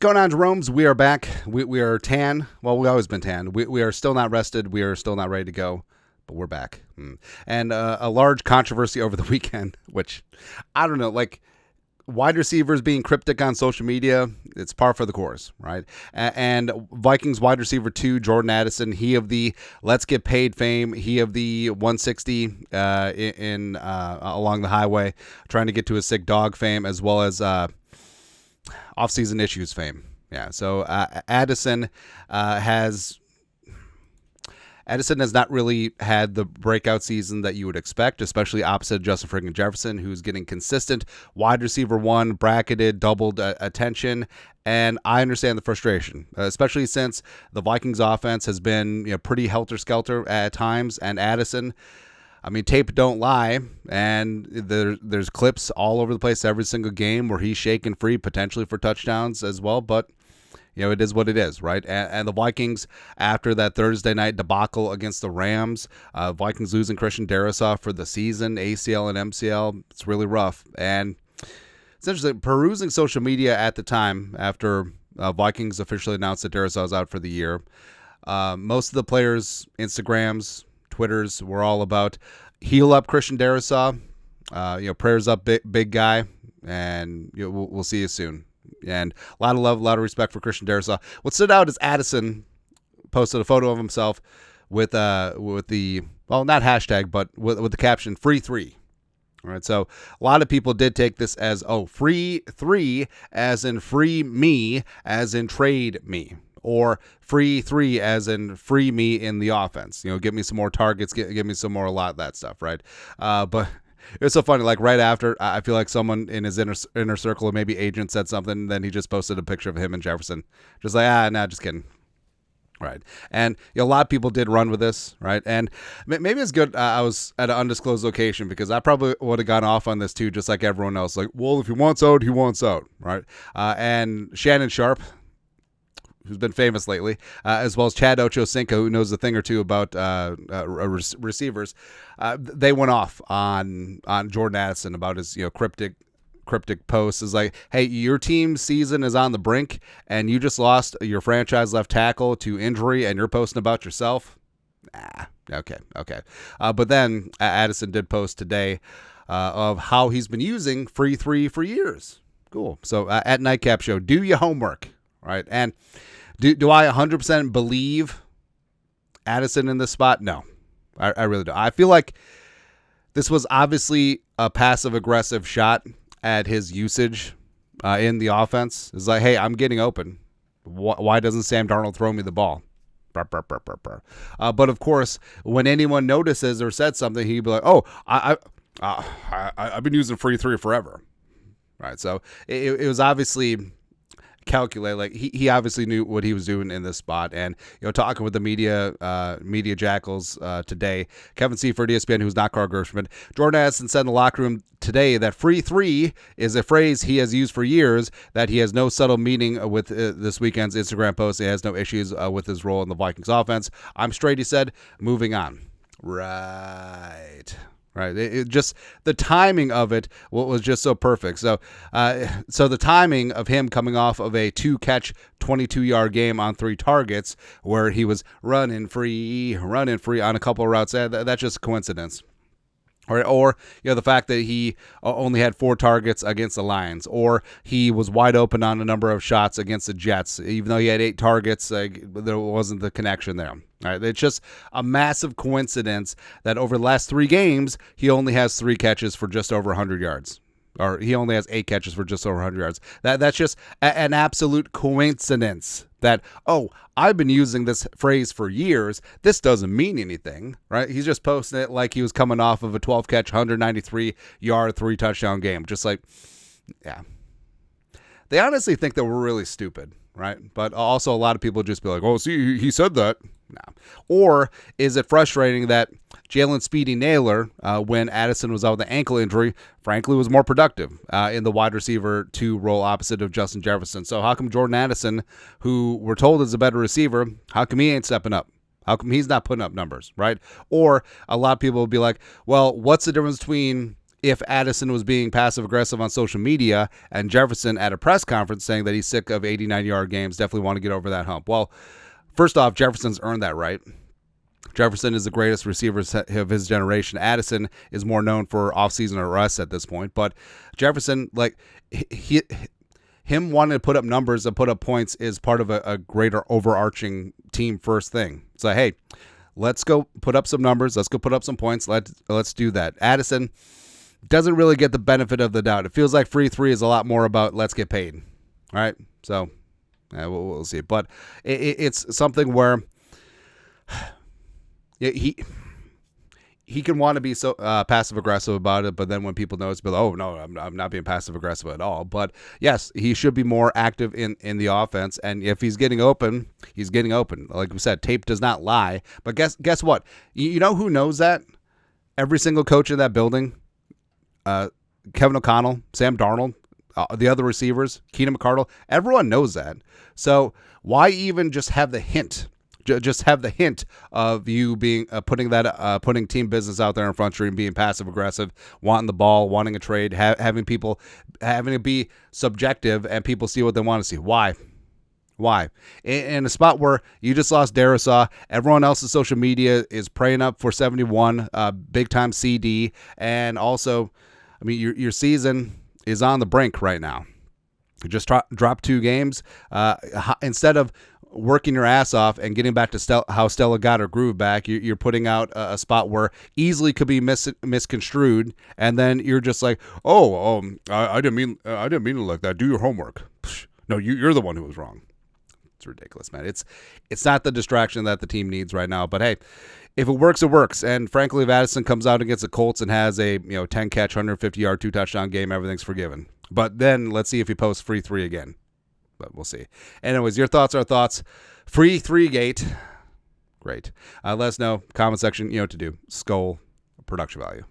going on, Jerome's? We are back. We are tan. Well, we always been tan. We are still not rested. We are still not ready to go, but we're back. And a large controversy over the weekend, which I don't know, like wide receivers being cryptic on social media, it's par for the course, right? And Vikings wide receiver 2, Jordan Addison, he of the let's get paid fame, he of the 160 in along the highway, trying to get to his sick dog fame, as well as off-season issues fame. Yeah, so Addison has not really had the breakout season that you would expect, especially opposite Justin friggin' Jefferson, who's getting consistent wide receiver 1, bracketed, doubled attention. And I understand the frustration, especially since the Vikings offense has been pretty helter-skelter at times. And Addison, I mean, tape don't lie, and there's clips all over the place every single game where he's shaking free, potentially for touchdowns as well, but it is what it is, right? And the Vikings, after that Thursday night debacle against the Rams, Vikings losing Christian Darrisaw for the season, ACL and MCL, it's really rough. And it's interesting, perusing social media at the time, after Vikings officially announced that Darrisaw was out for the year, most of the players' Instagrams, Twitters were all about heal up Christian Darrisaw, prayers up, big guy, and we'll see you soon. And a lot of love, a lot of respect for Christian Darrisaw. What stood out is Addison posted a photo of himself with the, well, not hashtag, but with the caption free 3. All right, so a lot of people did take this as, free 3 as in free me, as in trade me. Or free 3 as in free me in the offense. Give me some more targets, give me some more, a lot of that stuff, right? But it was so funny. Like right after, I feel like someone in his inner circle, or maybe agent, said something, and then he just posted a picture of him and Jefferson. Just like, nah, just kidding. Right. And a lot of people did run with this, right? And maybe it's good I was at an undisclosed location, because I probably would have gone off on this too, just like everyone else. Like, well, if he wants out, he wants out, right? And Shannon Sharp, who's been famous lately, as well as Chad Ochocinco, who knows a thing or two about receivers, they went off on Jordan Addison about his cryptic posts. Is like, hey, your team's season is on the brink, and you just lost your franchise left tackle to injury, and you're posting about yourself. Okay. But then Addison did post today of how he's been using free 3 for years. Cool. So at Nightcap Show, do your homework. Right. And do I 100% believe Addison in this spot? No, I really do. I feel like this was obviously a passive aggressive shot at his usage in the offense. It's like, hey, I'm getting open. Why doesn't Sam Darnold throw me the ball? But of course, when anyone notices or said something, he'd be like, oh, I've been using free 3 forever. Right. So it was obviously calculate, like he obviously knew what he was doing in this spot. And talking with the media jackals today, Kevin Seifert, ESPN, who's not Carl Gershman, Jordan Addison said in the locker room today that free 3 is a phrase he has used for years, that he has no subtle meaning with this weekend's Instagram post. He has no issues with his role in the Vikings offense. I'm straight, he said. Moving on. Right. It just, the timing of it was just so perfect. So the timing of him coming off of a 2-catch, 22-yard game on 3 targets, where he was running free on a couple of routes, that's just coincidence. Or the fact that he only had 4 targets against the Lions, or he was wide open on a number of shots against the Jets, even though he had 8 targets, there wasn't the connection there. All right, it's just a massive coincidence that over the last 3 games, he only has 3 catches for just over 100 yards. Or he only has 8 catches for just over 100 yards. That's just an absolute coincidence that, I've been using this phrase for years. This doesn't mean anything, right? He's just posting it like he was coming off of a 12-catch, 193-yard, 3-touchdown game. Just like, yeah. They honestly think that we're really stupid, right? But also a lot of people just be like, oh, see, he said that. No. Or is it frustrating that Jalen Speedy Naylor, when Addison was out with an ankle injury, frankly was more productive in the wide receiver 2 role opposite of Justin Jefferson? So how come Jordan Addison, who we're told is a better receiver, how come he ain't stepping up? How come he's not putting up numbers, right? Or a lot of people will be like, well, what's the difference between if Addison was being passive aggressive on social media and Jefferson at a press conference saying that he's sick of 89-yard games, definitely want to get over that hump. Well, first off, Jefferson's earned that right. Jefferson is the greatest receiver of his generation. Addison is more known for offseason arrests at this point. But Jefferson, like, him wanting to put up numbers and put up points is part of a greater overarching team first thing. It's like, hey, let's go put up some numbers. Let's go put up some points. Let's do that. Addison doesn't really get the benefit of the doubt. It feels like free three is a lot more about let's get paid. All right? So we'll see. But it's something where he can want to be so passive aggressive about it, but then when people notice, oh no, I'm not being passive aggressive at all. But yes, he should be more active in the offense, and if he's getting open, he's getting open. Like we said, tape does not lie. But guess what? You know who knows that? Every single coach in that building, Kevin O'Connell, Sam Darnold, the other receivers, Keenan McCardle, everyone knows that. So why even just have the hint? Just have the hint of you being putting team business out there in front of you and being passive aggressive, wanting the ball, wanting a trade, having it be subjective and people see what they want to see. Why? In a spot where you just lost Darisaw, everyone else's social media is praying up for 71, big time CD, and also, I mean, your season is on the brink right now. You just dropped 2 games instead of working your ass off and getting back to how Stella got her groove back. You're putting out a spot where easily could be misconstrued, and then you're just like, I didn't mean to like that. Do your homework. Psh, no, you're the one who was wrong. It's ridiculous, man. It's not the distraction that the team needs right now. But hey, if it works, it works. And frankly, if Addison comes out against the Colts and has a 10 catch, 150-yard, 2 touchdown game, everything's forgiven. But then let's see if he posts free 3 again. But we'll see. Anyways, your thoughts are thoughts. Free 3 gate. Great. Let us know. Comment section, you know what to do. Skull production value.